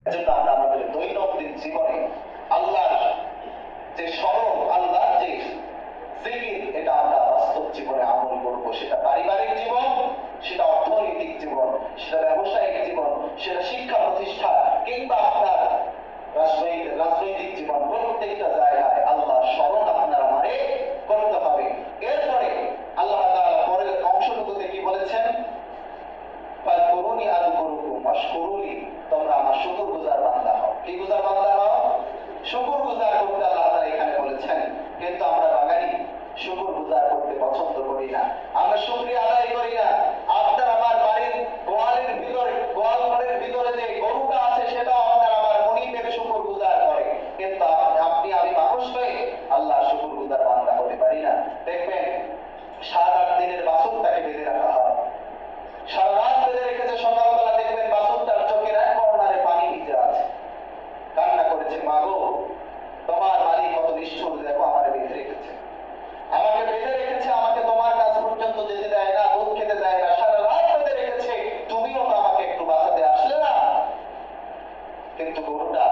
এজন্য আমরা আমাদের দৈনন্দিন জীবনে আল্লাহর যে স্মরণ, আল্লাহর যে জিকির, এটা আমরা বাস্তব জীবনে আমল করবো। সেটা পারিবারিক জীবন, সেটা অর্থনৈতিক জীবন, সেটা ব্যবসায়িক জীবন, সেটা শিক্ষা প্রতিষ্ঠান, কিংবা আপনার রাজনৈতিক জীবন, প্রত্যেকটা জায়গায় আল্লাহর স্মরণ আপনার আমারে করতে হবে। এরপরে আল্লাহ তাআলা পরের অংশটুকুতে কি বলেছেন? ফাযকুরুনি আযকুরুকুম ওয়াশকুরুলি, তোমরা আমার শুকরগুজার বান্দা হও। কি গুজার বান্দা হও? শুকরগুজার করতে আল্লাহ তাআলা এখানে বলেছেন। কিন্তু আমরা বাঙালি শুকরগুজার করতে পছন্দ করি না, আমরা শুকরিয়া আদায় করি না। আপনার আমার বাড়ির গোয়ালের ভিতরে, গোয়াল ঘরের ভিতরে যে গরুটা আছে সেটাও আপনার আমার মনিবের শুকরগুজার করে, কিন্তু আপনি আমি মানুষ হয়ে আল্লাহর শুকরগুজার বান্দা হতে পারি না। দেখবেন 7-8 দিনের বাছুরটাকে বেঁধে রাখা হয়, সারা রাত বেঁধে রেখেছে, সকালবেলা দেখবেন বাছুরটার চোখের এক কর্নারে পানি ভিজে আছে, কান্না করেছে, মা গো তোমার মালিক কত নিষ্ঠুর, দেখো আমাকে বেঁধে রেখেছে, আমাকে বেঁধে রেখেছে, আমাকে তোমার কাছ পর্যন্ত যেতে দেয় না, দুধ খেতে দেয় না, সারা রাত বেঁধে রেখেছে, তুমিও তো আমাকে একটু বাঁচাতে আসলে না। কিন্তু গরুটা